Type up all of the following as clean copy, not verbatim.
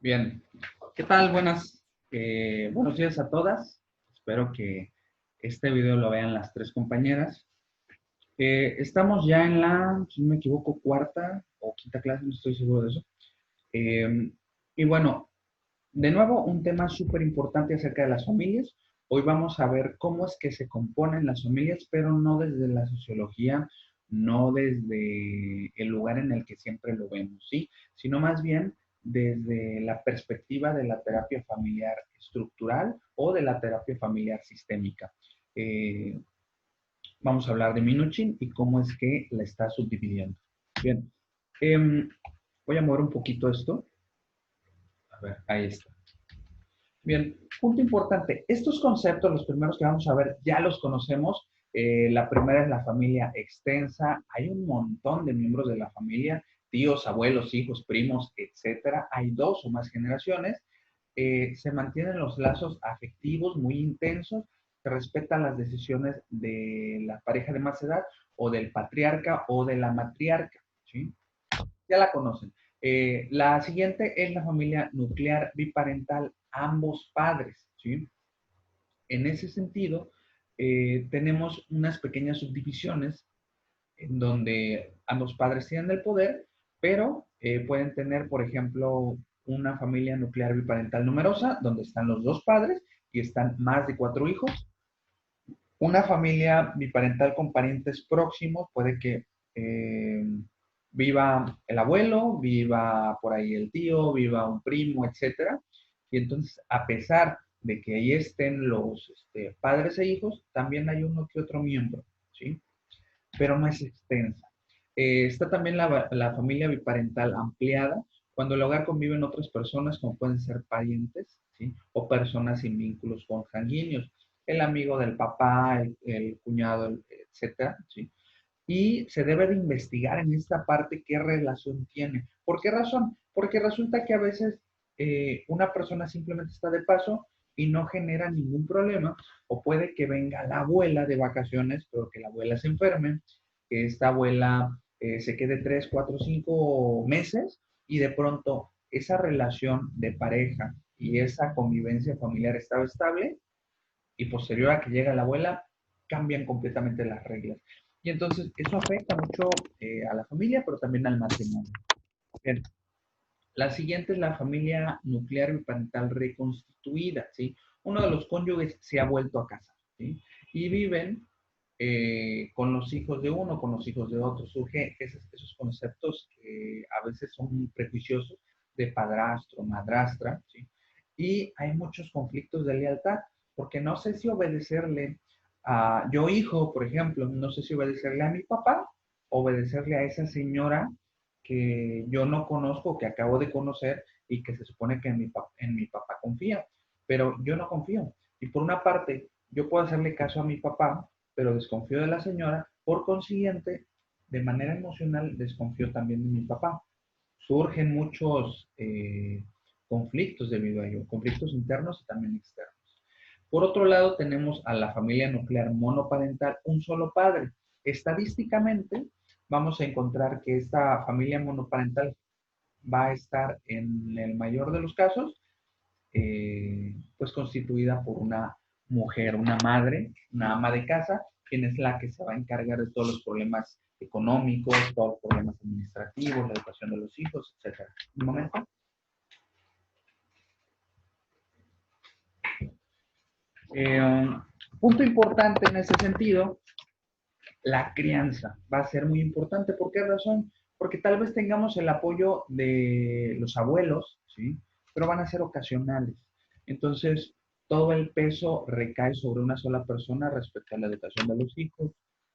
Bien, ¿qué tal? Buenos días a todas. Espero que este video lo vean las tres compañeras. Estamos ya en la, si no me equivoco, cuarta o quinta clase, no estoy seguro de eso. Eh, y bueno, de nuevo, un tema súper importante acerca de las familias. Hoy vamos a ver cómo es que se componen las familias, pero no desde la sociología, no desde el lugar en el que siempre lo vemos, ¿sí? Sino más bien desde la perspectiva de la terapia familiar estructural o de la terapia familiar sistémica. Eh, Vamos a hablar de Minuchin y cómo es que la está subdividiendo. Bien, eh, voy a mover un poquito esto. A ver, ahí está. Bien, punto importante. Estos conceptos, los primeros que vamos a ver, ya los conocemos. La primera es la familia extensa. Hay un montón de miembros de la familia, tíos, abuelos, hijos, primos, etcétera. Hay dos o más generaciones. Se mantienen los lazos afectivos muy intensos. Se respetan las decisiones de la pareja de más edad o del patriarca o de la matriarca, ¿sí? Ya la conocen. La siguiente es la familia nuclear biparental, ambos padres, ¿sí? En ese sentido, tenemos unas pequeñas subdivisiones en donde ambos padres tienen el poder, pero pueden tener, por ejemplo, una familia nuclear biparental numerosa, donde están los dos padres y están más de 4 hijos. Una familia biparental con parientes próximos, puede que eh, viva el abuelo, viva por ahí el tío, viva un primo, etcétera. Y entonces, a pesar de que ahí estén los padres e hijos, también hay uno que otro miembro, ¿sí? Pero no es extensa. Está también la familia biparental ampliada, cuando el hogar conviven otras personas, como pueden ser parientes, ¿sí? O personas sin vínculos consanguíneos, el amigo del papá, el cuñado, etcétera, ¿sí? Y se debe de investigar en esta parte qué relación tiene. ¿Por qué razón? Porque resulta que a veces una persona simplemente está de paso y no genera ningún problema, o puede que venga la abuela de vacaciones, pero que la abuela se enferme, que esta abuela se quede 3, 4, 5 meses y de pronto esa relación de pareja y esa convivencia familiar estaba estable y posterior a que llega la abuela cambian completamente las reglas. Y entonces eso afecta mucho a la familia, pero también al matrimonio. Bien. La siguiente es la familia nuclear biparental reconstituida, ¿sí? Uno de los cónyuges se ha vuelto a casar, ¿sí? Y viven con los hijos de uno, con los hijos de otro. Surgen esos conceptos que a veces son prejuiciosos de padrastro, madrastra, ¿sí? Y hay muchos conflictos de lealtad, porque no sé si obedecerle a, yo hijo, por ejemplo, no sé si obedecerle a mi papá, obedecerle a esa señora que yo no conozco, que acabo de conocer y que se supone que en mi papá confía, pero yo no confío. Y por una parte, yo puedo hacerle caso a mi papá, pero desconfío de la señora, por consiguiente, de manera emocional, desconfío también de mi papá. Surgen muchos conflictos debido a ello, conflictos internos y también externos. Por otro lado, tenemos a la familia nuclear monoparental, un solo padre. Estadísticamente, vamos a encontrar que esta familia monoparental va a estar en el mayor de los casos, pues constituida por una mujer, una madre, una ama de casa, quien es la que se va a encargar de todos los problemas económicos, todos los problemas administrativos, la educación de los hijos, etc. Un momento. Punto importante en ese sentido, la crianza va a ser muy importante. ¿Por qué razón? Porque tal vez tengamos el apoyo de los abuelos, ¿sí? Pero van a ser ocasionales. Entonces, todo el peso recae sobre una sola persona respecto a la educación de los hijos,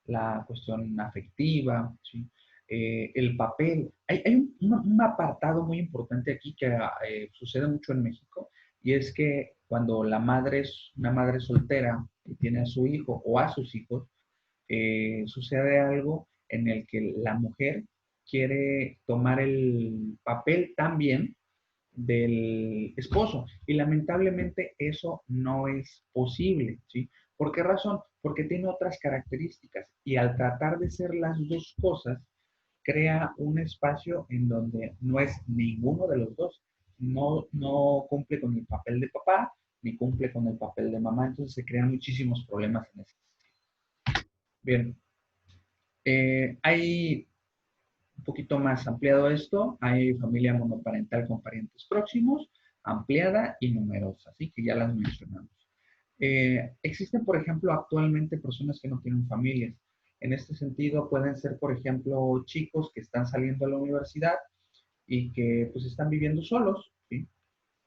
la cuestión afectiva, ¿sí? El papel. Hay un apartado muy importante aquí que sucede mucho en México, y es que cuando la madre es una madre soltera y tiene a su hijo o a sus hijos, sucede algo en el que la mujer quiere tomar el papel también del esposo y lamentablemente eso no es posible, ¿sí? ¿Por qué razón? Porque tiene otras características y al tratar de ser las dos cosas, crea un espacio en donde no es ninguno de los dos no cumple con el papel de papá, ni cumple con el papel de mamá, entonces se crean muchísimos problemas en ese. Bien, hay un poquito más ampliado esto, hay familia monoparental con parientes próximos, ampliada y numerosa, así que ya las mencionamos. Existen, por ejemplo, actualmente personas que no tienen familias. En este sentido, pueden ser, por ejemplo, chicos que están saliendo a la universidad y que pues están viviendo solos, ¿sí?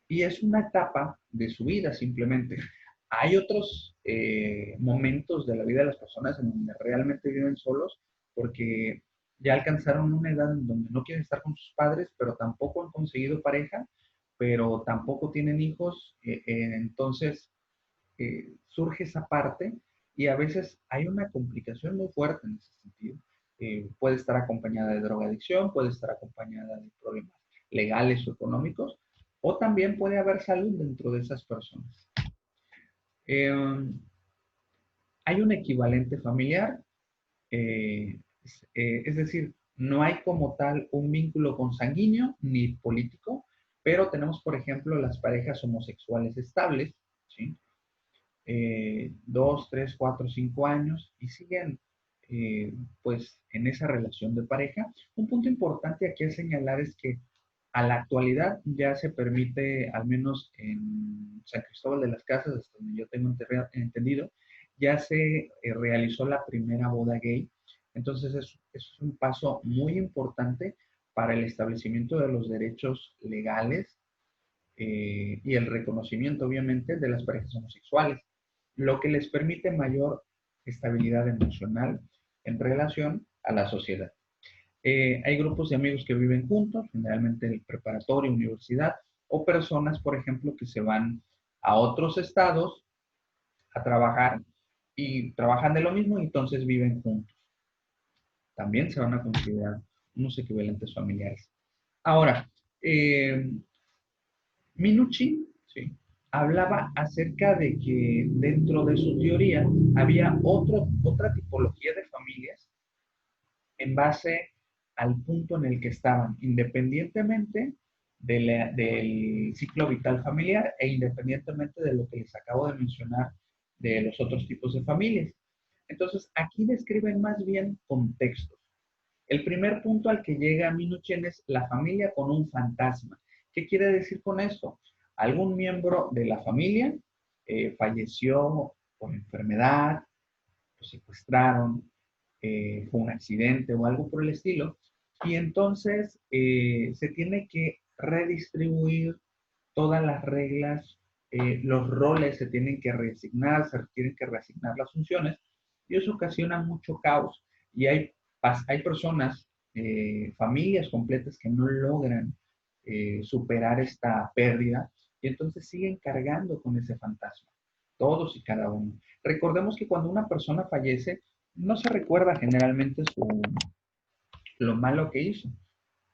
Y es una etapa de su vida simplemente. Hay otros momentos de la vida de las personas en donde realmente viven solos porque ya alcanzaron una edad en donde no quieren estar con sus padres, pero tampoco han conseguido pareja, pero tampoco tienen hijos, entonces surge esa parte y a veces hay una complicación muy fuerte en ese sentido. Puede estar acompañada de drogadicción, puede estar acompañada de problemas legales o económicos, o también puede haber salud dentro de esas personas. Eh, Hay un equivalente familiar, es decir, no hay como tal un vínculo consanguíneo ni político, pero tenemos, por ejemplo, las parejas homosexuales estables, ¿sí? 2, 3, 4, 5 años y siguen pues en esa relación de pareja. Un punto importante aquí a señalar es que a la actualidad ya se permite, al menos en San Cristóbal de las Casas, hasta donde yo tengo entendido, ya se realizó la primera boda gay. Entonces es un paso muy importante para el establecimiento de los derechos legales y el reconocimiento, obviamente, de las parejas homosexuales, lo que les permite mayor estabilidad emocional en relación a la sociedad. Hay grupos de amigos que viven juntos, generalmente en preparatoria, universidad, o personas, por ejemplo, que se van a otros estados a trabajar y trabajan de lo mismo y entonces viven juntos. También se van a considerar unos equivalentes familiares. Ahora, Minuchin, ¿sí?, hablaba acerca de que dentro de su teoría había otra tipología de familias en base al punto en el que estaban, independientemente del ciclo vital familiar e independientemente de lo que les acabo de mencionar de los otros tipos de familias. Entonces, aquí describen más bien contextos. El primer punto al que llega Minuchin es la familia con un fantasma. ¿Qué quiere decir con esto? Algún miembro de la familia falleció por enfermedad, lo secuestraron, fue un accidente o algo por el estilo, y entonces se tiene que redistribuir todas las reglas, los roles se tienen que reasignar, se tienen que reasignar las funciones, y eso ocasiona mucho caos. Y hay personas, familias completas que no logran superar esta pérdida, y entonces siguen cargando con ese fantasma, todos y cada uno. Recordemos que cuando una persona fallece, no se recuerda generalmente lo malo que hizo.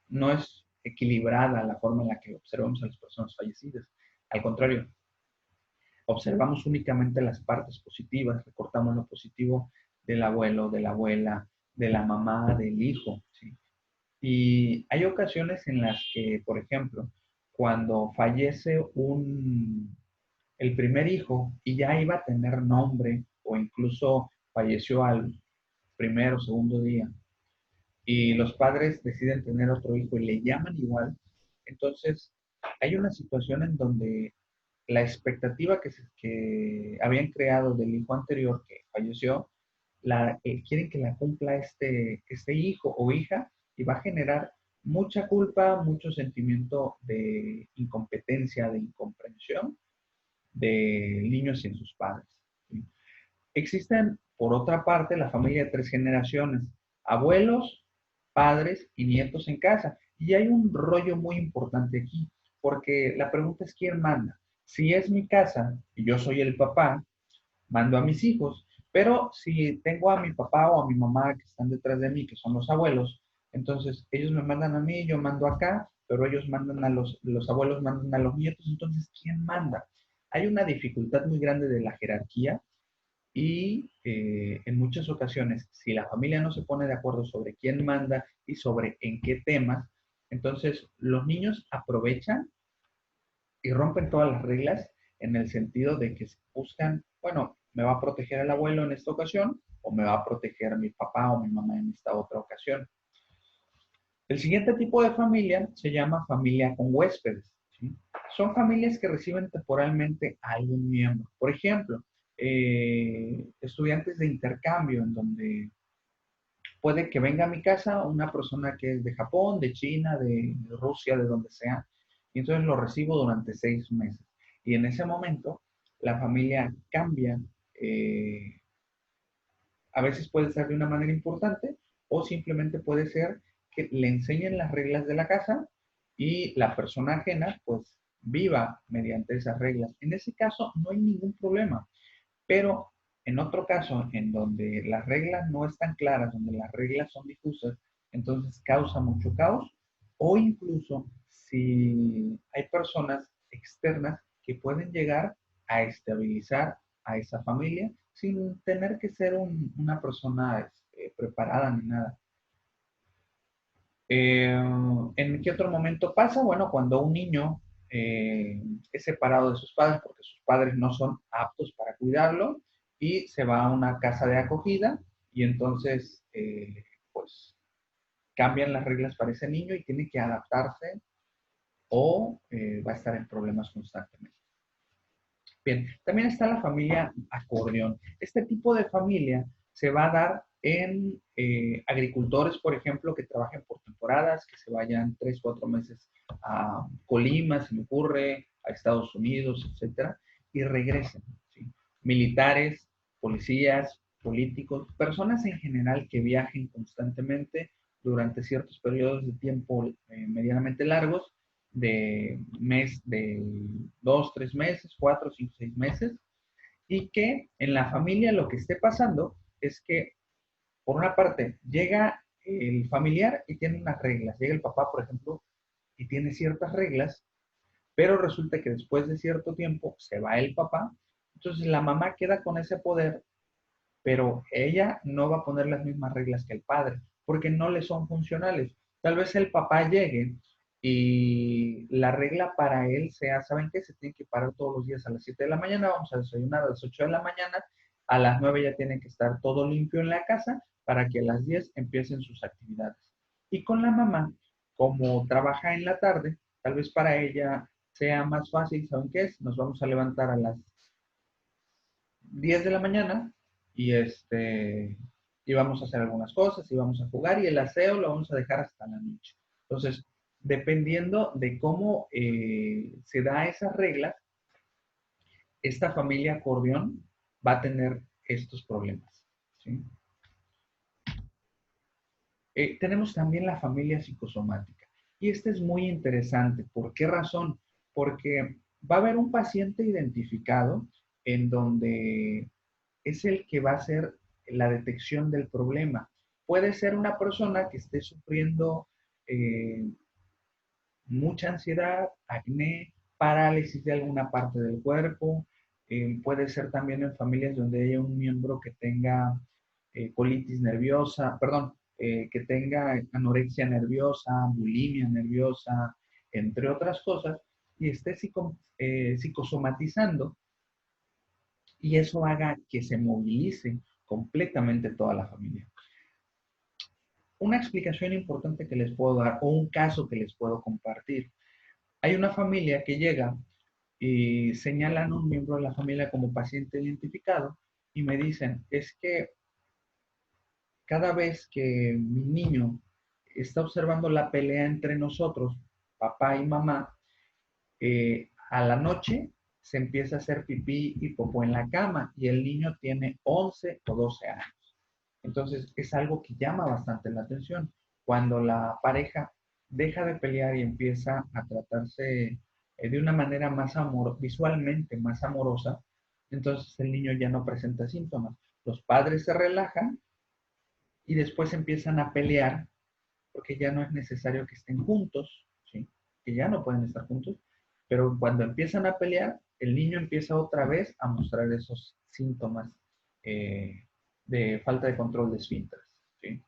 No es equilibrada la forma en la que observamos a las personas fallecidas. Al contrario, observamos únicamente las partes positivas, recortamos lo positivo del abuelo, de la abuela, de la mamá, del hijo, ¿sí? Y hay ocasiones en las que, por ejemplo, cuando fallece el primer hijo y ya iba a tener nombre o incluso falleció al primer o segundo día y los padres deciden tener otro hijo y le llaman igual, entonces hay una situación en donde la expectativa que habían creado del hijo anterior que falleció, quieren que la cumpla este hijo o hija y va a generar mucha culpa, mucho sentimiento de incompetencia, de incomprensión de niños y sus padres, ¿sí? Existen, por otra parte, la familia de 3 generaciones, abuelos, padres y nietos en casa. Y hay un rollo muy importante aquí, porque la pregunta es quién manda. Si es mi casa y yo soy el papá, mando a mis hijos, pero si tengo a mi papá o a mi mamá que están detrás de mí, que son los abuelos, entonces ellos me mandan a mí, yo mando acá, pero ellos mandan a los abuelos mandan a los nietos, entonces ¿quién manda? Hay una dificultad muy grande de la jerarquía y en muchas ocasiones, si la familia no se pone de acuerdo sobre quién manda y sobre en qué temas, entonces los niños aprovechan y rompen todas las reglas en el sentido de que buscan, bueno, me va a proteger el abuelo en esta ocasión o me va a proteger mi papá o mi mamá en esta otra ocasión. El siguiente tipo de familia se llama familia con huéspedes, ¿sí? Son familias que reciben temporalmente a algún miembro. Por ejemplo, estudiantes de intercambio, en donde puede que venga a mi casa una persona que es de Japón, de China, de Rusia, de donde sea, y entonces lo recibo durante 6 meses. Y en ese momento la familia cambia, eh, a veces puede ser de una manera importante o simplemente puede ser que le enseñen las reglas de la casa y la persona ajena pues viva mediante esas reglas. En ese caso no hay ningún problema, pero en otro caso en donde las reglas no están claras, donde las reglas son difusas, entonces causa mucho caos o incluso si hay personas externas que pueden llegar a estabilizar a esa familia sin tener que ser una persona preparada ni nada. ¿En qué otro momento pasa? Bueno, cuando un niño es separado de sus padres porque sus padres no son aptos para cuidarlo y se va a una casa de acogida y entonces pues cambian las reglas para ese niño y tiene que adaptarse o va a estar en problemas constantemente. Bien, también está la familia acordeón. Este tipo de familia se va a dar en agricultores, por ejemplo, que trabajen por temporadas, que se vayan 3, 4 meses a Colima, se me ocurre, a Estados Unidos, etcétera, y regresen, ¿sí? Militares, policías, políticos, personas en general que viajen constantemente durante ciertos periodos de tiempo medianamente largos de 2, 3 meses, 4, 5, 6 meses, y que en la familia lo que esté pasando es que, por una parte, llega el familiar y tiene unas reglas. Llega el papá, por ejemplo, y tiene ciertas reglas, pero resulta que después de cierto tiempo se va el papá, entonces la mamá queda con ese poder, pero ella no va a poner las mismas reglas que el padre, porque no le son funcionales. Tal vez el papá llegue y la regla para él sea, ¿saben qué? Se tienen que parar todos los días a las 7 de la mañana, vamos a desayunar a las 8 de la mañana, a las 9 ya tiene que estar todo limpio en la casa para que a las 10 empiecen sus actividades. Y con la mamá, como trabaja en la tarde, tal vez para ella sea más fácil, ¿saben qué es? Nos vamos a levantar a las 10 de la mañana y y vamos a hacer algunas cosas y vamos a jugar y el aseo lo vamos a dejar hasta la noche. Entonces, dependiendo de cómo se da esas reglas, esta familia acordeón va a tener estos problemas, ¿sí? Tenemos también la familia psicosomática. Y este es muy interesante. ¿Por qué razón? Porque va a haber un paciente identificado en donde es el que va a hacer la detección del problema. Puede ser una persona que esté sufriendo eh, mucha ansiedad, acné, parálisis de alguna parte del cuerpo. Puede ser también en familias donde haya un miembro que tenga colitis nerviosa, perdón, que tenga anorexia nerviosa, bulimia nerviosa, entre otras cosas, y esté psicosomatizando y eso haga que se movilice completamente toda la familia. Una explicación importante que les puedo dar o un caso que les puedo compartir. Hay una familia que llega y señalan a un miembro de la familia como paciente identificado y me dicen, es que cada vez que mi niño está observando la pelea entre nosotros, papá y mamá, a la noche se empieza a hacer pipí y popó en la cama y el niño tiene 11 o 12 años. Entonces es algo que llama bastante la atención. Cuando la pareja deja de pelear y empieza a tratarse de una manera visualmente más amorosa, entonces el niño ya no presenta síntomas. Los padres se relajan y después empiezan a pelear porque ya no es necesario que estén juntos, ¿sí? Que ya no pueden estar juntos, pero cuando empiezan a pelear, el niño empieza otra vez a mostrar esos síntomas de falta de control de esfínteres, ¿sí?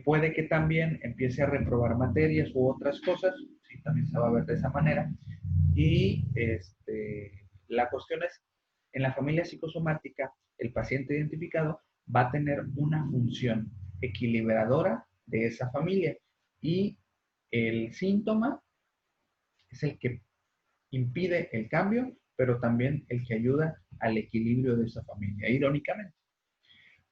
Puede que también empiece a reprobar materias u otras cosas, ¿sí? También se va a ver de esa manera, Y la cuestión es, en la familia psicosomática, el paciente identificado va a tener una función equilibradora de esa familia y el síntoma es el que impide el cambio, pero también el que ayuda al equilibrio de esa familia, irónicamente.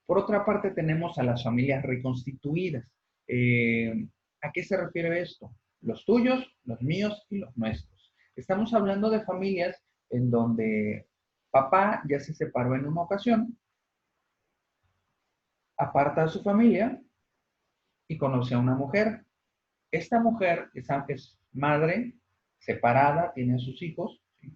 Por otra parte, tenemos a las familias reconstituidas. ¿A qué se refiere esto? Los tuyos, los míos y los nuestros. Estamos hablando de familias en donde papá ya se separó en una ocasión, aparta a su familia y conoce a una mujer. Esta mujer es madre, separada, tiene a sus hijos, ¿sí?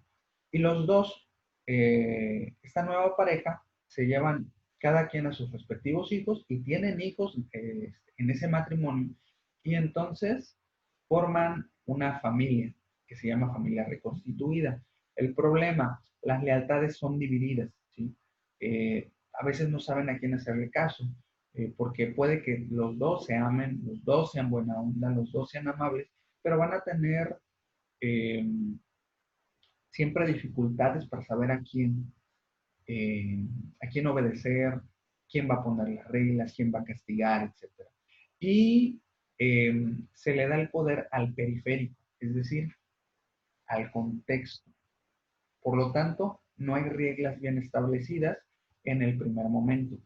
Y los dos, esta nueva pareja, se llevan cada quien a sus respectivos hijos y tienen hijos en ese matrimonio. Y entonces forman una familia que se llama familia reconstituida. El problema, las lealtades son divididas, ¿sí? A veces no saben a quién hacerle caso, porque puede que los dos se amen, los dos sean buena onda, los dos sean amables, pero van a tener eh, siempre dificultades para saber a quién obedecer, quién va a poner las reglas, quién va a castigar, etc. Y se le da el poder al periférico, es decir, al contexto. Por lo tanto, no hay reglas bien establecidas en el primer momento.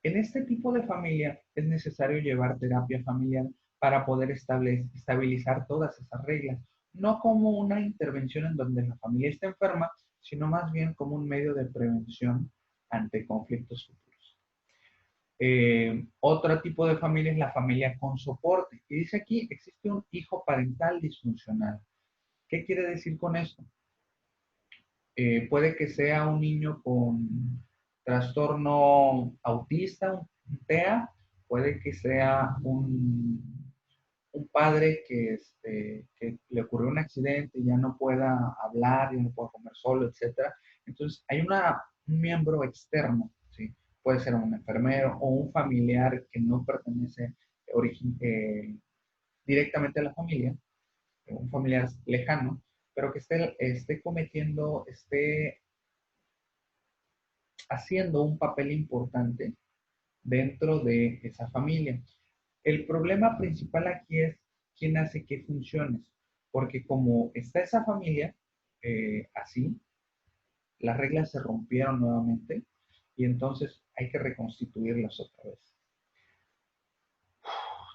En este tipo de familia es necesario llevar terapia familiar para poder estabilizar todas esas reglas, no como una intervención en donde la familia está enferma, sino más bien como un medio de prevención ante conflictos futuros. Otro tipo de familia es la familia con soporte. Y dice aquí, existe un hijo parental disfuncional. ¿Qué quiere decir con esto? Puede que sea un niño con trastorno autista, un TEA, puede que sea un padre que le ocurrió un accidente y ya no pueda hablar, ya no pueda comer solo, etc. Entonces, hay un miembro externo, ¿sí? Puede ser un enfermero o un familiar que no pertenece directamente a la familia, un familiar lejano, pero que esté cometiendo, esté haciendo un papel importante dentro de esa familia. El problema principal aquí es quién hace qué funciones, porque como está esa familia así, las reglas se rompieron nuevamente y entonces hay que reconstituirlas otra vez.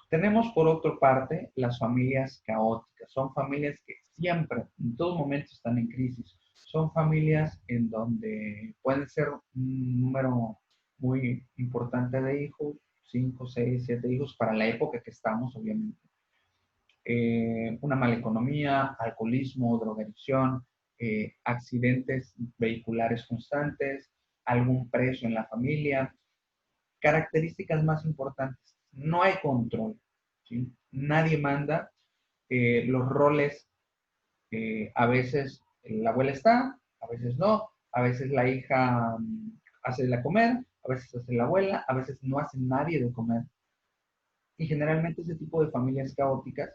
Tenemos por otra parte las familias caóticas. Son familias que siempre, en todo momento están en crisis. Son familias en donde pueden ser un número muy importante de hijos, 5, 6, 7 hijos para la época que estamos, obviamente. Una mala economía, alcoholismo, drogadicción, accidentes vehiculares constantes, algún preso en la familia. Características más importantes, no hay control, ¿sí? Nadie manda, los roles, a veces la abuela está, a veces no, a veces la hija hace la comer, a veces hace la abuela, a veces no hace nadie de comer. Y generalmente ese tipo de familias caóticas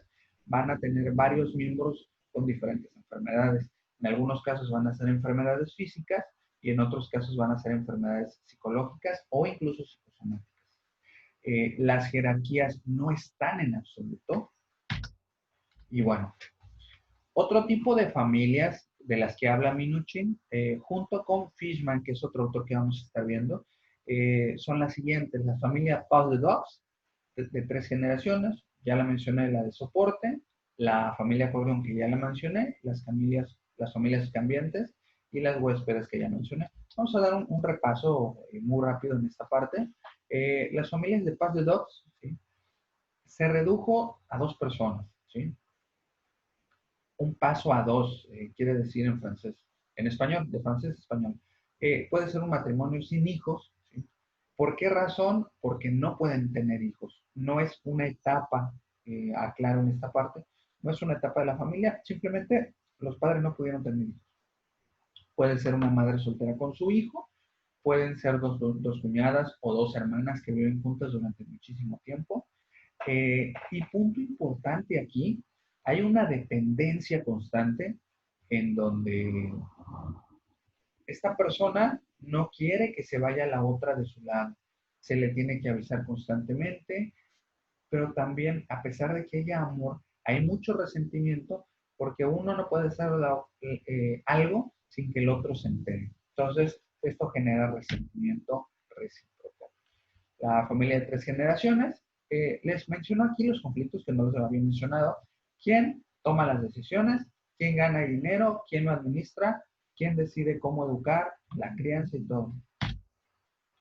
van a tener varios miembros con diferentes enfermedades. En algunos casos van a ser enfermedades físicas y en otros casos van a ser enfermedades psicológicas o incluso psicosomáticas. Las jerarquías no están en absoluto. Y bueno, otro tipo de familias de las que habla Minuchin, junto con Fishman, que es otro autor que vamos a estar viendo, son las siguientes. La familia Paul the Dogs, de 3 generaciones, ya la mencioné, la de soporte, la familia Cordón, que ya la mencioné, las familias cambiantes y las huéspedes que ya mencioné. Vamos a dar un repaso muy rápido en esta parte. Las familias de Paul the Dogs, ¿sí? Se redujo a 2 personas, ¿sí? Un paso a dos, quiere decir en francés, en español, de francés a español. Puede ser un matrimonio sin hijos, ¿sí? ¿Por qué razón? Porque no pueden tener hijos. No es una etapa, aclaro en esta parte, no es una etapa de la familia, simplemente los padres no pudieron tener hijos. Puede ser una madre soltera con su hijo, pueden ser dos cuñadas o 2 hermanas que viven juntas durante muchísimo tiempo. Y punto importante aquí, hay una dependencia constante en donde esta persona no quiere que se vaya la otra de su lado. Se le tiene que avisar constantemente, pero también, a pesar de que haya amor, hay mucho resentimiento porque uno no puede hacer algo sin que el otro se entere. Entonces, esto genera resentimiento recíproco. La familia de tres generaciones, les menciono aquí los conflictos que no les había mencionado. ¿Quién toma las decisiones? ¿Quién gana el dinero? ¿Quién lo administra? ¿Quién decide cómo educar? La crianza y todo.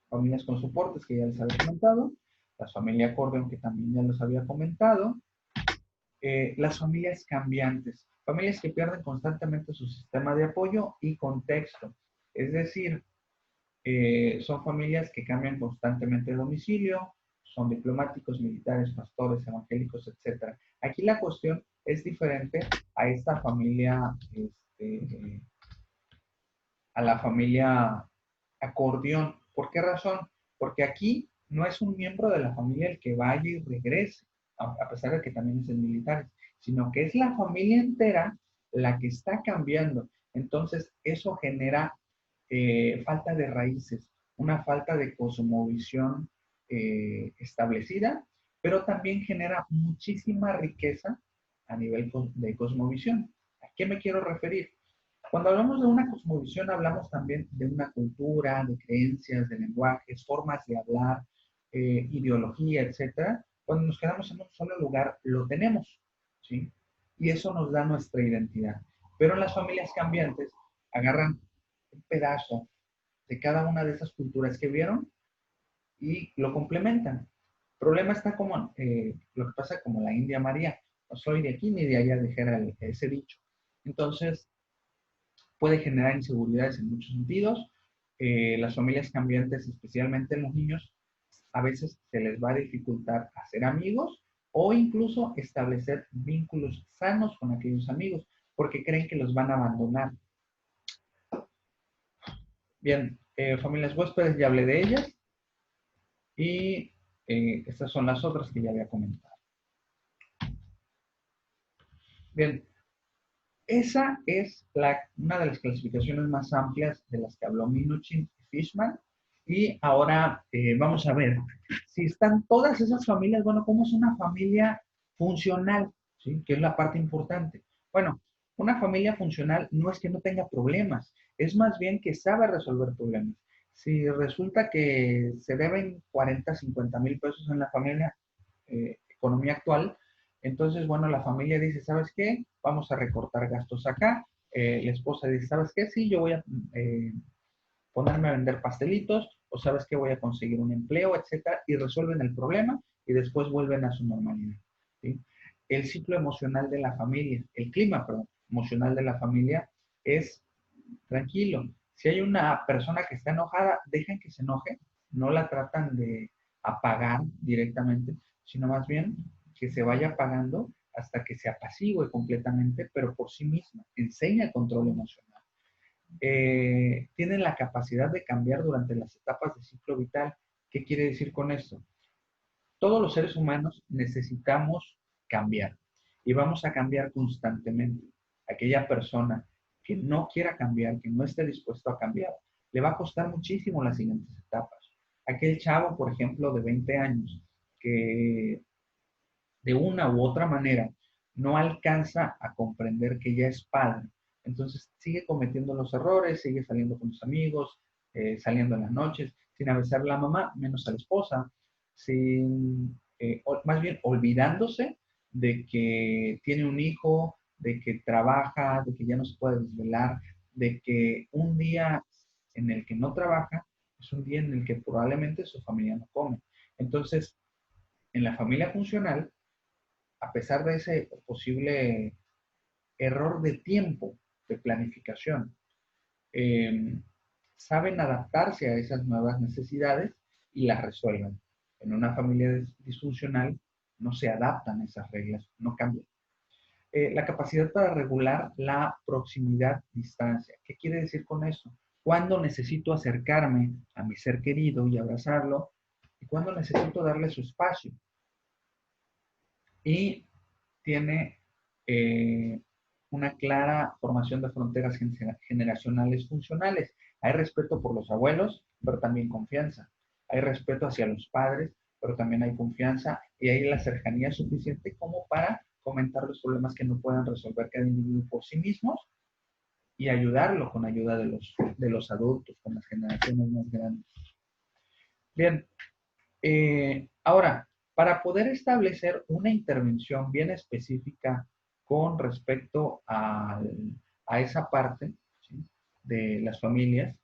Familias con soportes, que ya les había comentado. La familia acordeón, que también ya les había comentado. Las familias cambiantes. Familias que pierden constantemente su sistema de apoyo y contexto. Es decir, son familias que cambian constantemente de domicilio, son diplomáticos, militares, pastores, evangélicos, etc. Aquí la cuestión es diferente a esta familia, a la familia acordeón. ¿Por qué razón? Porque aquí no es un miembro de la familia el que vaya y regrese, a pesar de que también es el militar, sino que es la familia entera la que está cambiando. Entonces, eso genera falta de raíces, una falta de cosmovisión establecida, pero también genera muchísima riqueza a nivel de cosmovisión. ¿A qué me quiero referir? Cuando hablamos de una cosmovisión, hablamos también de una cultura, de creencias, de lenguajes, formas de hablar, ideología, etcétera. Cuando nos quedamos en un solo lugar, lo tenemos, ¿sí? Y eso nos da nuestra identidad. Pero en las familias cambiantes, agarran un pedazo de cada una de esas culturas que vieron y lo complementan. El problema está como lo que pasa como la India María. No soy de aquí ni de allá, dijera ese dicho. Entonces, puede generar inseguridades en muchos sentidos. Las familias cambiantes, especialmente en los niños, a veces se les va a dificultar hacer amigos o incluso establecer vínculos sanos con aquellos amigos porque creen que los van a abandonar. Bien, familias huéspedes, ya hablé de ellas y estas son las otras que ya había comentado. Bien, esa es una de las clasificaciones más amplias de las que habló Minuchin y Fishman. Y ahora vamos a ver si están todas esas familias, bueno, ¿cómo es una familia funcional? ¿Sí? Que es la parte importante. Bueno, una familia funcional no es que no tenga problemas, es más bien que sabe resolver problemas. Si resulta que se deben 40, 50 mil pesos en la familia, economía actual, entonces, bueno, la familia dice, ¿sabes qué? Vamos a recortar gastos acá. La esposa dice, ¿sabes qué? Sí, yo voy a ponerme a vender pastelitos, o ¿sabes qué? Voy a conseguir un empleo, etcétera, y resuelven el problema y después vuelven a su normalidad. ¿Sí? El ciclo emocional de la familia, el clima, perdón, emocional de la familia es tranquilo. Si hay una persona que está enojada, dejan que se enoje, no la tratan de apagar directamente, sino más bien que se vaya apagando hasta que se apacigüe completamente, pero por sí misma. Enseña control emocional. Tienen la capacidad de cambiar durante las etapas de ciclo vital. ¿Qué quiere decir con esto? Todos los seres humanos necesitamos cambiar y vamos a cambiar constantemente. Aquella persona que no quiera cambiar, que no esté dispuesto a cambiar, le va a costar muchísimo las siguientes etapas. Aquel chavo, por ejemplo, de 20 años, que de una u otra manera no alcanza a comprender que ya es padre, entonces sigue cometiendo los errores, sigue saliendo con sus amigos, saliendo en las noches, sin avisar a la mamá, menos a la esposa, sin, más bien olvidándose de que tiene un hijo, de que trabaja, de que ya no se puede desvelar, de que un día en el que no trabaja es un día en el que probablemente su familia no come. Entonces, en la familia funcional, a pesar de ese posible error de tiempo, de planificación, eh, saben adaptarse a esas nuevas necesidades y las resuelven. En una familia disfuncional no se adaptan a esas reglas, no cambian. La capacidad para regular la proximidad-distancia. ¿Qué quiere decir con esto? ¿Cuándo necesito acercarme a mi ser querido y abrazarlo? ¿Y cuándo necesito darle su espacio? Y tiene una clara formación de fronteras generacionales funcionales. Hay respeto por los abuelos, pero también confianza. Hay respeto hacia los padres, pero también hay confianza y hay la cercanía suficiente como para comentar los problemas que no puedan resolver cada individuo por sí mismos y ayudarlo con ayuda de los adultos, con las generaciones más grandes. Bien, ahora, para poder establecer una intervención bien específica con respecto a esa parte, ¿sí?, de las familias,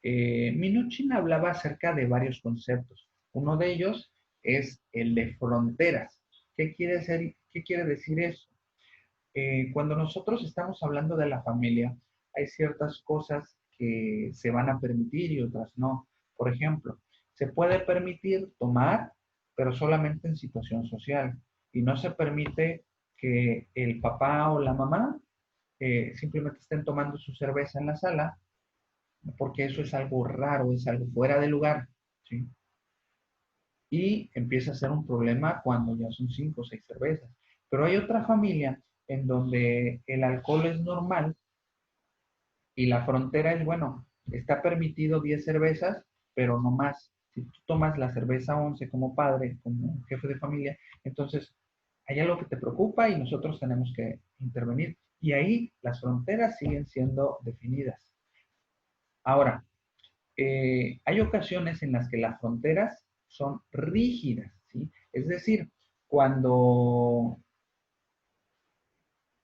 Minuchin hablaba acerca de varios conceptos. Uno de ellos es el de fronteras. ¿Qué quiere decir eso? Cuando nosotros estamos hablando de la familia, hay ciertas cosas que se van a permitir y otras no. Por ejemplo, se puede permitir tomar, pero solamente en situación social. Y no se permite que el papá o la mamá simplemente estén tomando su cerveza en la sala, porque eso es algo raro, es algo fuera de lugar, ¿sí? Y empieza a ser un problema cuando ya son 5 o 6 cervezas. Pero hay otra familia en donde el alcohol es normal y la frontera es, bueno, está permitido 10 cervezas, pero no más. Si tú tomas la cerveza 11 como padre, como jefe de familia, entonces hay algo que te preocupa y nosotros tenemos que intervenir. Y ahí las fronteras siguen siendo definidas. Ahora, hay ocasiones en las que las fronteras son rígidas, ¿sí? Es decir, cuando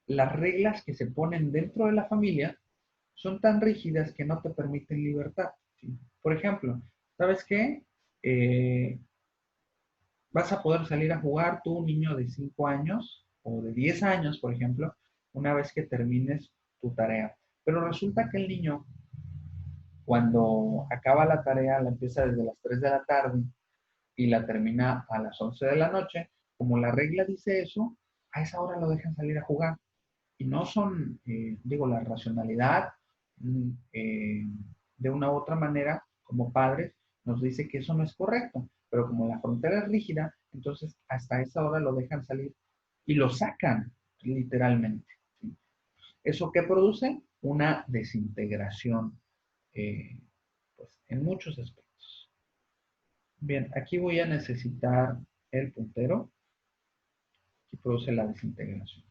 las reglas que se ponen dentro de la familia son tan rígidas que no te permiten libertad, ¿sí? Por ejemplo, ¿sabes qué? Vas a poder salir a jugar tú, un niño de 5 años o de 10 años, por ejemplo, una vez que termines tu tarea. Pero resulta que el niño, cuando acaba la tarea, la empieza desde las 3 de la tarde y la termina a las 11 de la noche, como la regla dice eso, a esa hora lo dejan salir a jugar. Y no son, digo, la racionalidad de una u otra manera, como padres, nos dice que eso no es correcto, pero como la frontera es rígida, entonces hasta esa hora lo dejan salir y lo sacan literalmente, ¿sí? ¿Eso qué produce? Una desintegración, pues, en muchos aspectos. Bien, aquí voy a necesitar el puntero que produce la desintegración.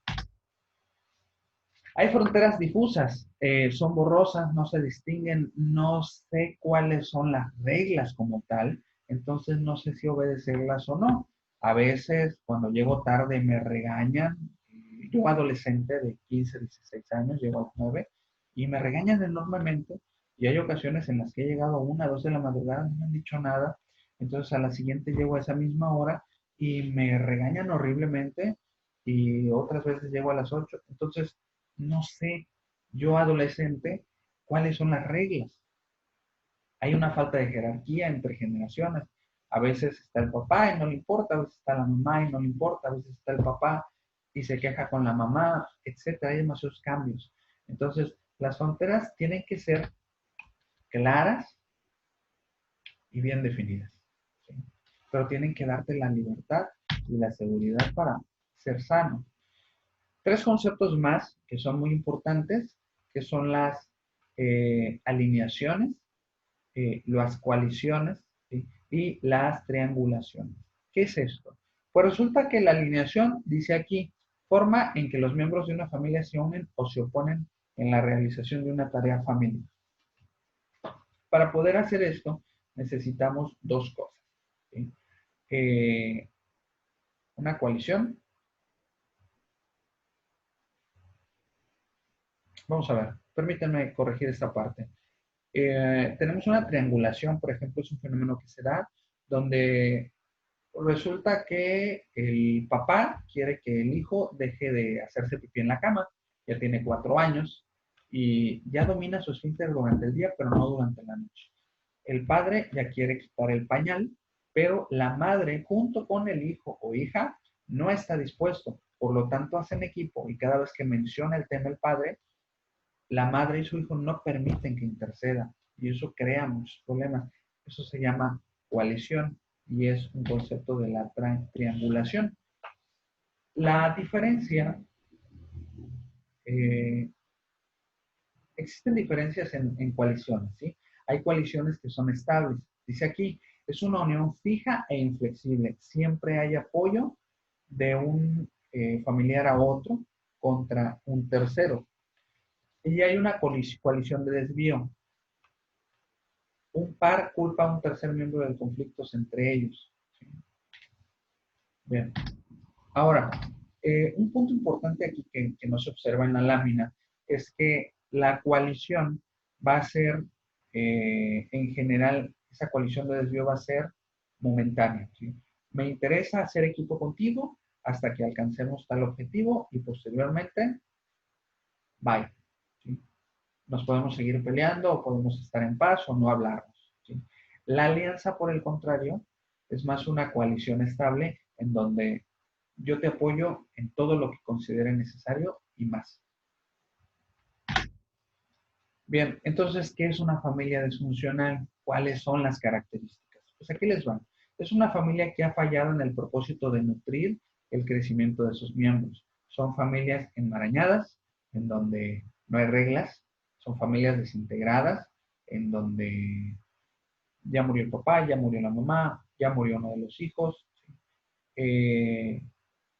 Hay fronteras difusas, son borrosas, no se distinguen, no sé cuáles son las reglas como tal, entonces no sé si obedecerlas o no. A veces cuando llego tarde me regañan, yo adolescente de 15, 16 años, llego a los 9, y me regañan enormemente, y hay ocasiones en las que he llegado a 1, 2 de la madrugada, no me han dicho nada, entonces a la siguiente llego a esa misma hora y me regañan horriblemente, y otras veces llego a las 8, entonces no sé, yo adolescente, cuáles son las reglas. Hay una falta de jerarquía entre generaciones. A veces está el papá y no le importa, a veces está la mamá y no le importa, a veces está el papá y se queja con la mamá, etcétera. Hay demasiados cambios. Entonces, las fronteras tienen que ser claras y bien definidas, ¿sí? Pero tienen que darte la libertad y la seguridad para ser sano. 3 conceptos más que son muy importantes, que son las alineaciones, las coaliciones, ¿sí?, y las triangulaciones. ¿Qué es esto? Pues resulta que la alineación, dice aquí, forma en que los miembros de una familia se unen o se oponen en la realización de una tarea familiar. Para poder hacer esto, necesitamos 2 cosas, ¿sí? Una coalición. Vamos a ver, permítanme corregir esta parte. Tenemos una triangulación, por ejemplo, es un fenómeno que se da donde resulta que el papá quiere que el hijo deje de hacerse pipí en la cama, ya tiene 4 años y ya domina su esfínter durante el día, pero no durante la noche. El padre ya quiere quitar el pañal, pero la madre junto con el hijo o hija no está dispuesto. Por lo tanto, hacen equipo y cada vez que menciona el tema el padre, la madre y su hijo no permiten que interceda y eso crea muchos problemas. Eso se llama coalición y es un concepto de la triangulación. La diferencia existen diferencias en coaliciones, ¿sí? Hay coaliciones que son estables. Dice aquí, es una unión fija e inflexible. Siempre hay apoyo de un familiar a otro contra un tercero. Y hay una coalición de desvío. Un par culpa a un tercer miembro del conflicto entre ellos. ¿Sí? Bien. Ahora, un punto importante aquí que no se observa en la lámina es que la coalición va a ser, en general, esa coalición de desvío va a ser momentánea. ¿Sí? Me interesa hacer equipo contigo hasta que alcancemos tal objetivo y posteriormente, bye. ¿Sí? Nos podemos seguir peleando o podemos estar en paz o no hablarnos. ¿Sí? La alianza, por el contrario, es más una coalición estable en donde yo te apoyo en todo lo que considere necesario y más. Bien, entonces, ¿qué es una familia disfuncional? ¿Cuáles son las características? Pues aquí les van. Es una familia que ha fallado en el propósito de nutrir el crecimiento de sus miembros. Son familias enmarañadas, en donde no hay reglas. Son familias desintegradas, en donde ya murió el papá, ya murió la mamá, ya murió uno de los hijos. ¿Sí?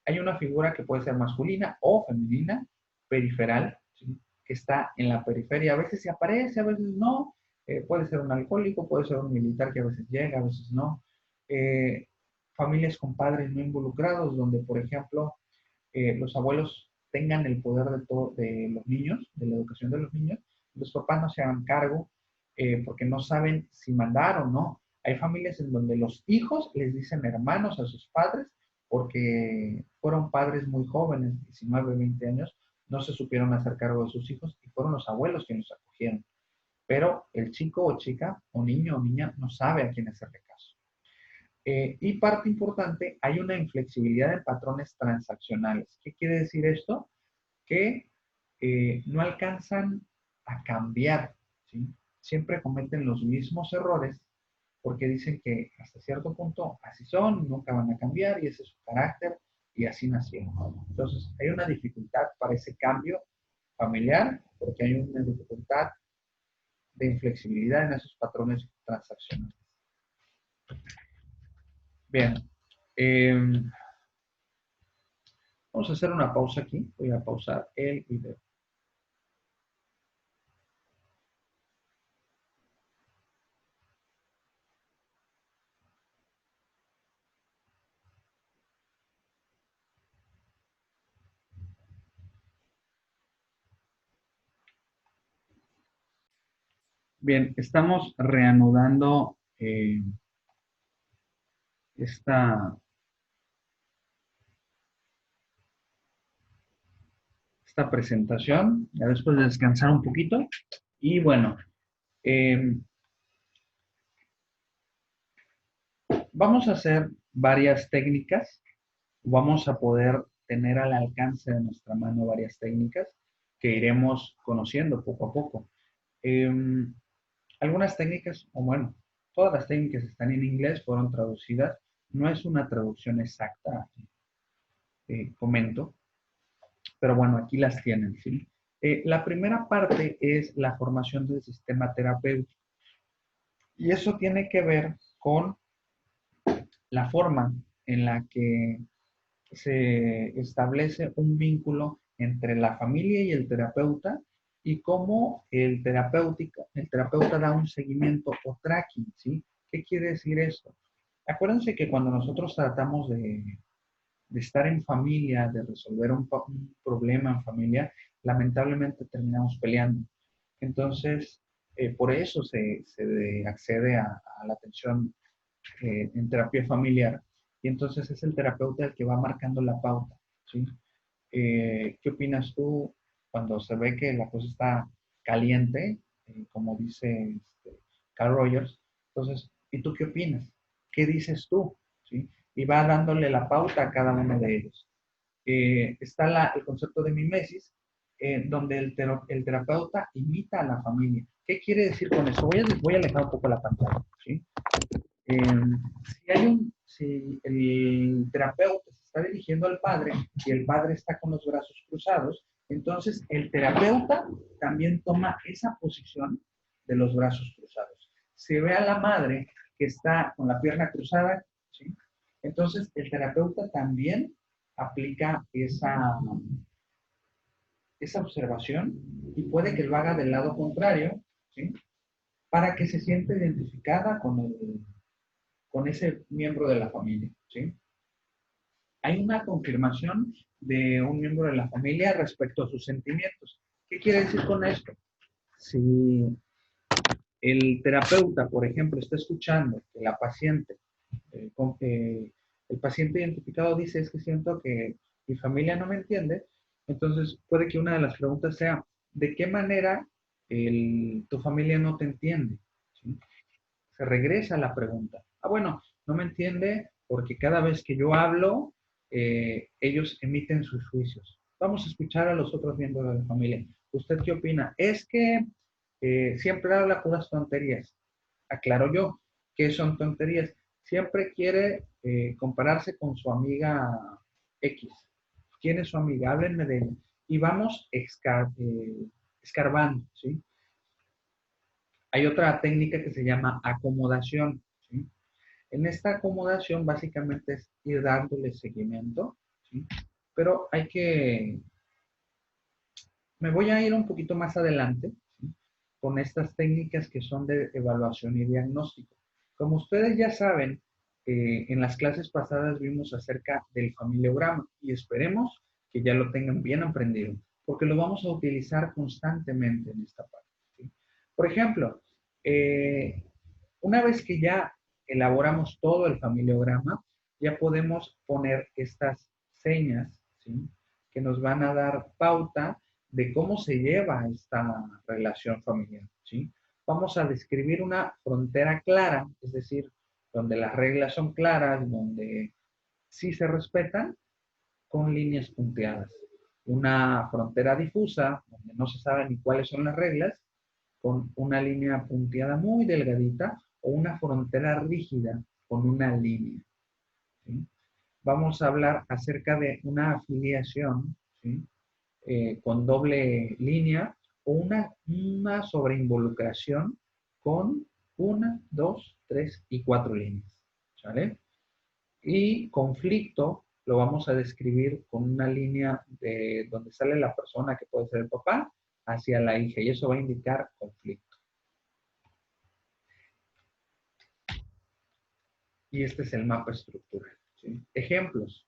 Hay una figura que puede ser masculina o femenina, periferal, ¿sí? Que está en la periferia. A veces se aparece, a veces no. Puede ser un alcohólico, puede ser un militar que a veces llega, a veces no. Eh, Familias con padres no involucrados, donde, por ejemplo, los abuelos tengan el poder de, todo, de los niños, de la educación de los niños, los papás no se hagan cargo porque no saben si mandar o no. Hay familias en donde los hijos les dicen hermanos a sus padres porque fueron padres muy jóvenes, 19, 20 años, no se supieron hacer cargo de sus hijos y fueron los abuelos quienes los acogieron. Pero el chico o chica, o niño o niña, no sabe a quién hacerle caso. Y parte importante, hay una inflexibilidad en patrones transaccionales. ¿Qué quiere decir esto? Que no alcanzan a cambiar, ¿sí? Siempre cometen los mismos errores porque dicen que hasta cierto punto así son, nunca van a cambiar y ese es su carácter y así nacieron. Entonces, hay una dificultad para ese cambio familiar porque hay una dificultad de inflexibilidad en esos patrones transaccionales. Bien, eh, vamos a hacer una pausa aquí. Voy a pausar el video. Bien, estamos reanudando esta, esta presentación, ya después de descansar un poquito. Y bueno, eh, vamos a hacer varias técnicas, vamos a poder tener al alcance de nuestra mano varias técnicas que iremos conociendo poco a poco. Eh, Algunas técnicas, o bueno, todas las técnicas están en inglés, fueron traducidas, no es una traducción exacta, comento, pero bueno, aquí las tienen, ¿sí? La primera parte es la formación del sistema terapéutico y eso tiene que ver con la forma en la que se establece un vínculo entre la familia y el terapeuta y cómo el terapeuta da un seguimiento o tracking, ¿sí? ¿Qué quiere decir esto? Acuérdense que cuando nosotros tratamos de estar en familia, de resolver un problema en familia, lamentablemente terminamos peleando. Entonces, por eso se accede a la atención en terapia familiar. Y entonces es el terapeuta el que va marcando la pauta, ¿sí? ¿Qué opinas tú cuando se ve que la cosa está caliente, como dice Carl Rogers? Entonces, ¿y tú qué opinas? ¿Qué dices tú? ¿Sí? Y va dándole la pauta a cada uno de ellos. Está el concepto de mimesis, donde el terapeuta imita a la familia. ¿Qué quiere decir con eso? Voy a alejar un poco la pantalla, ¿sí? Si el terapeuta se está dirigiendo al padre y el padre está con los brazos cruzados, Entonces, el terapeuta también toma esa posición de los brazos cruzados. Se ve a la madre que está con la pierna cruzada, ¿sí? Entonces, el terapeuta también aplica esa observación y puede que lo haga del lado contrario, ¿sí? Para que se sienta identificada con ese miembro de la familia, ¿sí? Hay una confirmación de un miembro de la familia respecto a sus sentimientos. ¿Qué quiere decir con esto? Si el terapeuta, por ejemplo, está escuchando que la paciente, el paciente identificado dice, es que siento que mi familia no me entiende, entonces puede que una de las preguntas sea, ¿de qué manera tu familia no te entiende? ¿Sí? Se regresa a la pregunta. Ah, bueno, no me entiende porque cada vez que yo hablo, ellos emiten sus juicios. Vamos a escuchar a los otros miembros de la familia. ¿Usted qué opina? Es que siempre habla puras tonterías. Aclaro yo, ¿qué son tonterías? Siempre quiere compararse con su amiga X. ¿Quién es su amiga? Háblenme de ella. Y vamos escarbando, ¿sí? Hay otra técnica que se llama acomodación, ¿sí? En esta acomodación básicamente es ir dándole seguimiento, ¿sí? Pero me voy a ir un poquito más adelante, ¿sí? Con estas técnicas que son de evaluación y diagnóstico. Como ustedes ya saben, en las clases pasadas vimos acerca del familiograma y esperemos que ya lo tengan bien aprendido, porque lo vamos a utilizar constantemente en esta parte, ¿sí? Por ejemplo, una vez que ya elaboramos todo el familiograma, ya podemos poner estas señas, ¿sí? Que nos van a dar pauta de cómo se lleva esta relación familiar, ¿sí? Vamos a describir una frontera clara, es decir, donde las reglas son claras, donde sí se respetan, con líneas punteadas. Una frontera difusa, donde no se sabe ni cuáles son las reglas, con una línea punteada muy delgadita, o una frontera rígida con una línea, ¿sí? Vamos a hablar acerca de una afiliación, ¿sí? Con doble línea o una sobreinvolucración con una, dos, tres y cuatro líneas, ¿sale? Y conflicto lo vamos a describir con una línea de donde sale la persona, que puede ser el papá, hacia la hija, y eso va a indicar conflicto. Y este es el mapa estructural, ¿sí? Ejemplos.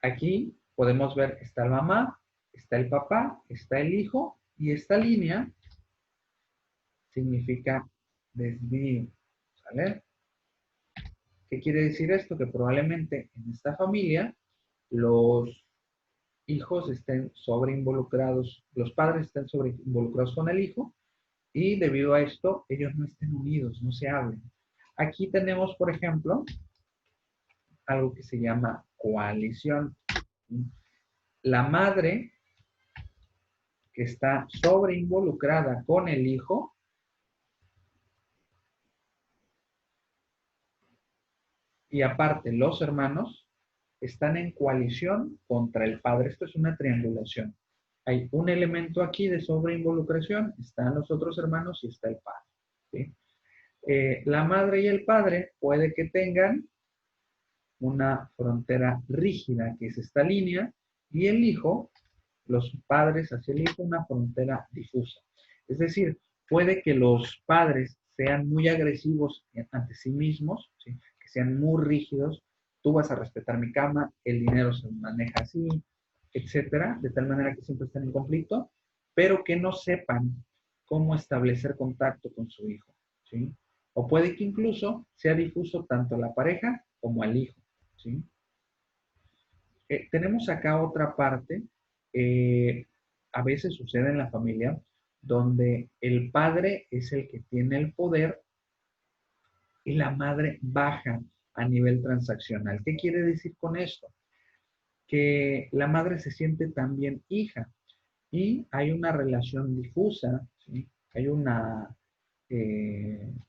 Aquí podemos ver que está la mamá, está el papá, está el hijo, y esta línea significa desvío, ¿sale? ¿Qué quiere decir esto? Que probablemente en esta familia los hijos estén sobreinvolucrados, los padres estén sobreinvolucrados con el hijo, y debido a esto ellos no estén unidos, no se hablen. Aquí tenemos, por ejemplo, algo que se llama coalición. La madre que está sobreinvolucrada con el hijo y aparte los hermanos están en coalición contra el padre. Esto es una triangulación. Hay un elemento aquí de sobreinvolucración, están los otros hermanos y está el padre, ¿sí? La madre y el padre puede que tengan una frontera rígida, que es esta línea, y el hijo, los padres hacia el hijo, una frontera difusa. Es decir, puede que los padres sean muy agresivos ante sí mismos, ¿sí? Que sean muy rígidos, tú vas a respetar mi cama, el dinero se maneja así, etcétera, de tal manera que siempre estén en conflicto, pero que no sepan cómo establecer contacto con su hijo, ¿sí? O puede que incluso sea difuso tanto a la pareja como al hijo, ¿sí? Tenemos acá otra parte, a veces sucede en la familia, donde el padre es el que tiene el poder y la madre baja a nivel transaccional. ¿Qué quiere decir con esto? Que la madre se siente también hija y hay una relación difusa, ¿sí? Hay una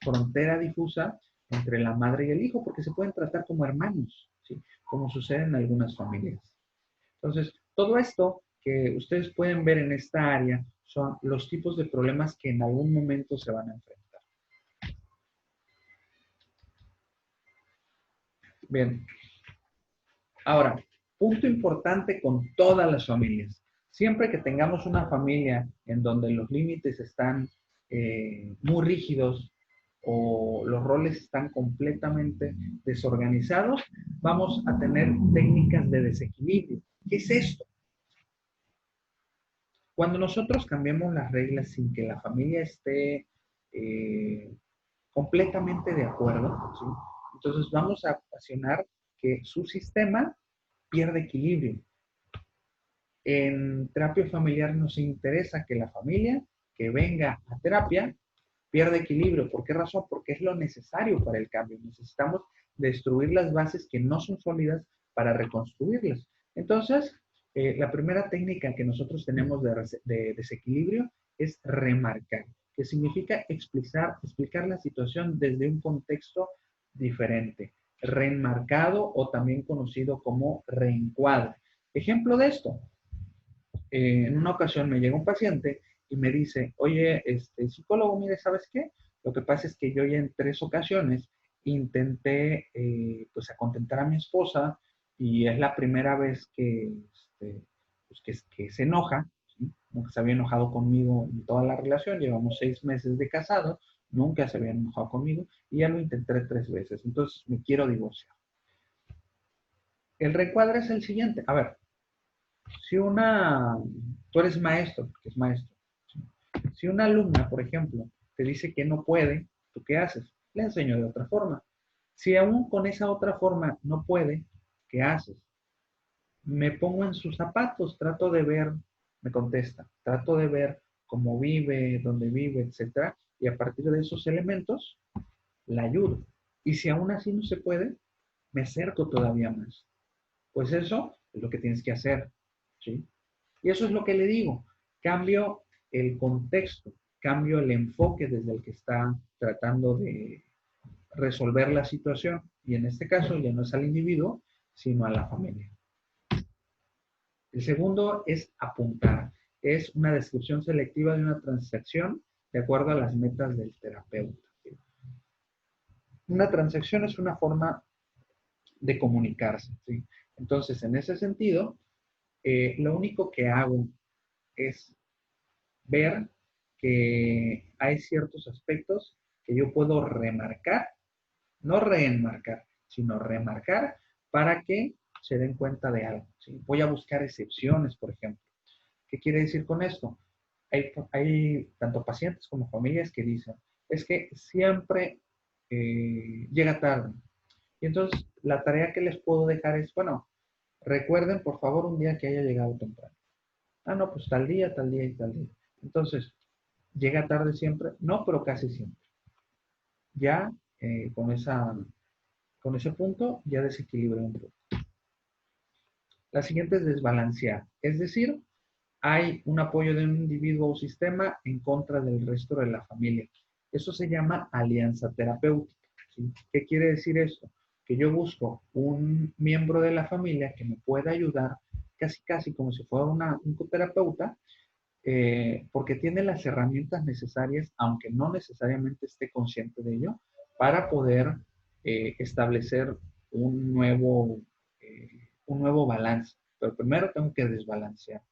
frontera difusa entre la madre y el hijo, porque se pueden tratar como hermanos, ¿sí? Como sucede en algunas familias. Entonces, todo esto que ustedes pueden ver en esta área son los tipos de problemas que en algún momento se van a enfrentar. Bien. Ahora, punto importante con todas las familias. Siempre que tengamos una familia en donde los límites están muy rígidos o los roles están completamente desorganizados, vamos a tener técnicas de desequilibrio. ¿Qué es esto? Cuando nosotros cambiamos las reglas sin que la familia esté completamente de acuerdo, ¿sí? Entonces vamos a ocasionar que su sistema pierde equilibrio. En terapia familiar nos interesa que la familia que venga a terapia pierda equilibrio. ¿Por qué razón? Porque es lo necesario para el cambio. Necesitamos destruir las bases que no son sólidas para reconstruirlas. Entonces, la primera técnica que nosotros tenemos de desequilibrio es remarcar, que significa explicar la situación desde un contexto diferente. Reenmarcado o también conocido como reencuadre. Ejemplo de esto, en una ocasión me llega un paciente y me dice, oye, psicólogo, mire, ¿sabes qué? Lo que pasa es que yo ya en 3 ocasiones intenté, pues, acontentar a mi esposa y es la primera vez pues, que se enoja, ¿sí? Nunca se había enojado conmigo en toda la relación, llevamos 6 meses de casado, nunca se había enojado conmigo y ya lo intenté 3 veces, entonces me quiero divorciar. El recuadro es el siguiente, a ver, si tú eres maestro, porque es maestro, ¿sí? Si una alumna, por ejemplo, te dice que no puede, ¿tú qué haces? Le enseño de otra forma. Si aún con esa otra forma no puede, ¿qué haces? Me pongo en sus zapatos, trato de ver, me contesta, trato de ver cómo vive, dónde vive, etcétera, y a partir de esos elementos, la ayudo. Y si aún así no se puede, me acerco todavía más. Pues eso es lo que tienes que hacer, ¿sí? Y eso es lo que le digo. Cambio el contexto, cambio el enfoque desde el que está tratando de resolver la situación. Y en este caso ya no es al individuo, sino a la familia. El segundo es apuntar. Es una descripción selectiva de una transacción de acuerdo a las metas del terapeuta. Una transacción es una forma de comunicarse, ¿sí? Entonces, en ese sentido, lo único que hago es ver que hay ciertos aspectos que yo puedo remarcar, no reenmarcar, sino remarcar para que se den cuenta de algo, ¿sí? Voy a buscar excepciones, por ejemplo. ¿Qué quiere decir con esto? Hay tanto pacientes como familias que dicen, es que siempre llega tarde. Y entonces la tarea que les puedo dejar es, bueno, recuerden por favor un día que haya llegado temprano. Ah, no, pues tal día y tal día. Entonces, ¿llega tarde siempre? No, pero casi siempre. Ya con ese punto ya desequilibra un poco. La siguiente es desbalancear. Es decir, hay un apoyo de un individuo o sistema en contra del resto de la familia. Eso se llama alianza terapéutica, ¿sí? ¿Qué quiere decir esto? Que yo busco un miembro de la familia que me pueda ayudar casi como si fuera un coterapeuta, porque tiene las herramientas necesarias, aunque no necesariamente esté consciente de ello, para poder establecer un nuevo balance. Pero primero tengo que desbalancear.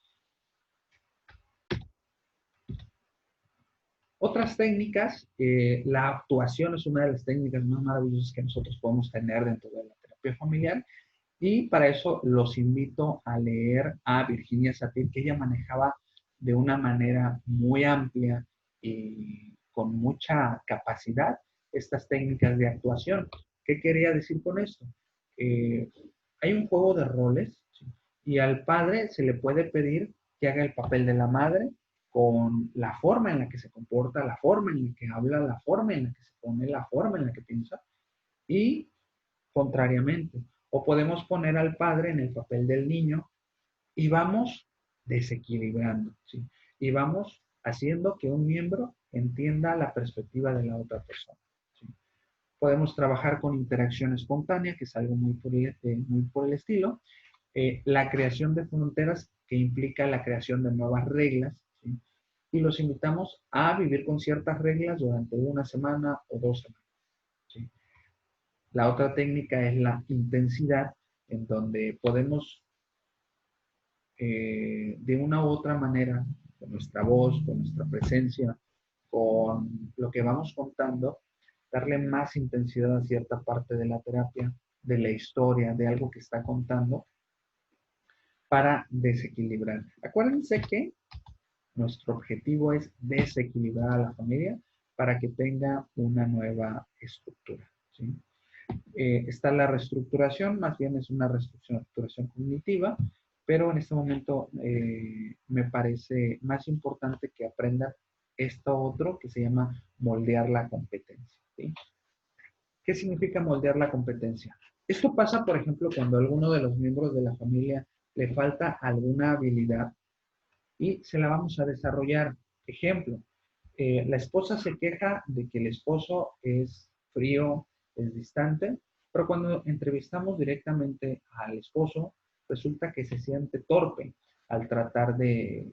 Otras técnicas, la actuación es una de las técnicas más maravillosas que nosotros podemos tener dentro de la terapia familiar, y para eso los invito a leer a Virginia Satir, que ella manejaba de una manera muy amplia y con mucha capacidad estas técnicas de actuación. ¿Qué quería decir con esto? Eh, Hay un juego de roles, ¿sí? Y al padre se le puede pedir que haga el papel de la madre con la forma en la que se comporta, la forma en la que habla, la forma en la que se pone, la forma en la que piensa, y contrariamente. O podemos poner al padre en el papel del niño y vamos desequilibrando, ¿sí? Y vamos haciendo que un miembro entienda la perspectiva de la otra persona, ¿sí? Podemos trabajar con interacción espontánea, que es algo muy por el estilo, la creación de fronteras que implica la creación de nuevas reglas, ¿sí? Y los invitamos a vivir con ciertas reglas durante una semana o 2 semanas, ¿sí? La otra técnica es la intensidad, en donde podemos de una u otra manera, con nuestra voz, con nuestra presencia, con lo que vamos contando, darle más intensidad a cierta parte de la terapia, de la historia, de algo que está contando, para desequilibrar. Acuérdense que nuestro objetivo es desequilibrar a la familia para que tenga una nueva estructura, ¿sí? Está la reestructuración, más bien es una reestructuración cognitiva, pero en este momento me parece más importante que aprendan esto otro que se llama moldear la competencia, ¿sí? ¿Qué significa moldear la competencia? Esto pasa, por ejemplo, cuando a alguno de los miembros de la familia le falta alguna habilidad y se la vamos a desarrollar. Ejemplo, la esposa se queja de que el esposo es frío, es distante, pero cuando entrevistamos directamente al esposo, resulta que se siente torpe al tratar de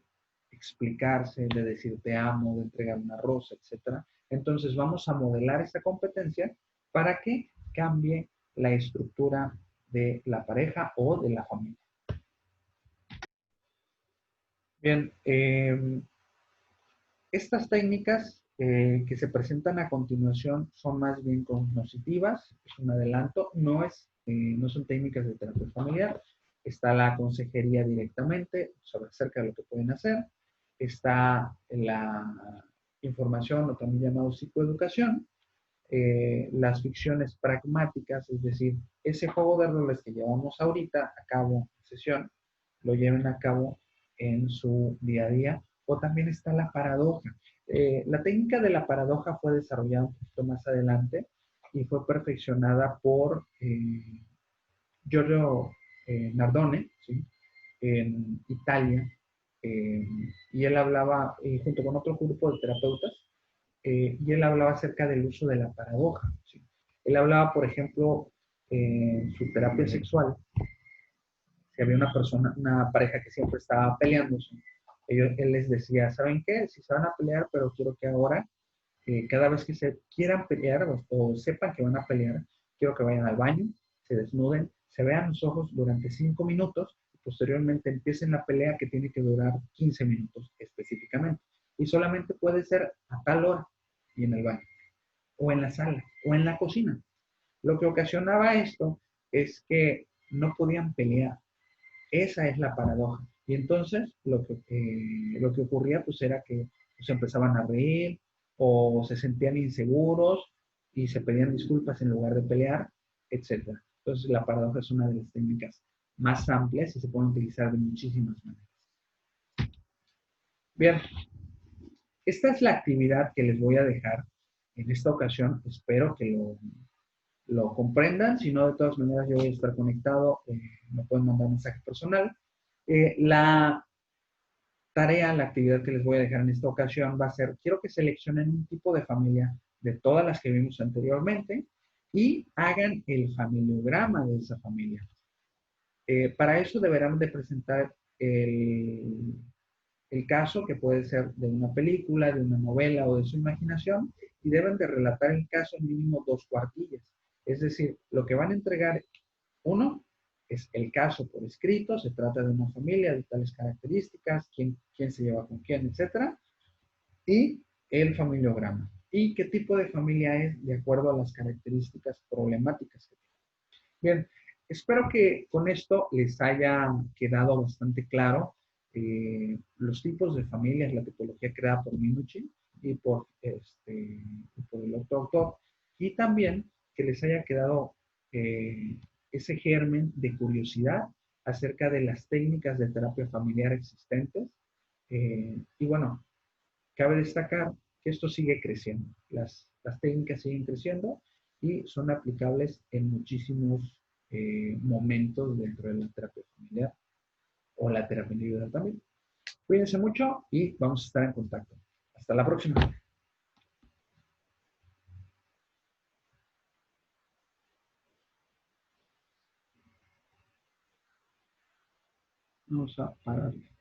explicarse, de decir te amo, de entregar una rosa, etc. Entonces vamos a modelar esa competencia para que cambie la estructura de la pareja o de la familia. Bien, estas técnicas que se presentan a continuación son más bien cognitivas, es un adelanto, no son técnicas de terapia familiar. Está la consejería directamente sobre acerca de lo que pueden hacer. Está la información, o también llamado psicoeducación, las ficciones pragmáticas, es decir, ese juego de roles que llevamos ahorita a cabo en sesión, lo lleven a cabo en su día a día. O también está la paradoja. La técnica de la paradoja fue desarrollada un poquito más adelante y fue perfeccionada por Giorgio Nardone, ¿sí? En Italia. eh, y él hablaba, junto con otro grupo de terapeutas, y él hablaba acerca del uso de la paradoja, ¿sí? Él hablaba, por ejemplo, en su terapia sexual, si había una pareja que siempre estaba peleándose, él les decía, ¿saben qué? Si se van a pelear, pero quiero que ahora, cada vez que se quieran pelear o sepan que van a pelear, quiero que vayan al baño, se desnuden, se vean los ojos durante 5 minutos y posteriormente empiecen la pelea que tiene que durar 15 minutos específicamente. Y solamente puede ser a tal hora y en el baño, o en la sala, o en la cocina. Lo que ocasionaba esto es que no podían pelear. Esa es la paradoja. Y entonces lo que ocurría pues era que se empezaban a reír o se sentían inseguros y se pedían disculpas en lugar de pelear, etc. Entonces la paradoja es una de las técnicas más amplias y se puede utilizar de muchísimas maneras. Bien, esta es la actividad que les voy a dejar en esta ocasión. Espero que lo comprendan. Si no, de todas maneras, yo voy a estar conectado. Me pueden mandar un mensaje personal. La tarea, la actividad que les voy a dejar en esta ocasión va a ser, quiero que seleccionen un tipo de familia de todas las que vimos anteriormente y hagan el familiograma de esa familia. Para eso deberán de presentar el caso, que puede ser de una película, de una novela o de su imaginación, y deben de relatar el caso en mínimo 2 cuartillas. Es decir, lo que van a entregar, uno, es el caso por escrito, se trata de una familia de tales características, quién se lleva con quién, etcétera, y el familiograma. ¿Y qué tipo de familia es de acuerdo a las características problemáticas que tiene? Bien, espero que con esto les haya quedado bastante claro los tipos de familias, la tipología creada por Minuchin y por el otro autor, y también que les haya quedado ese germen de curiosidad acerca de las técnicas de terapia familiar existentes. Y bueno, cabe destacar que esto sigue creciendo, las técnicas siguen creciendo y son aplicables en muchísimos momentos dentro de la terapia familiar o la terapia individual también. Cuídense mucho y vamos a estar en contacto. Hasta la próxima. Vamos a pararle.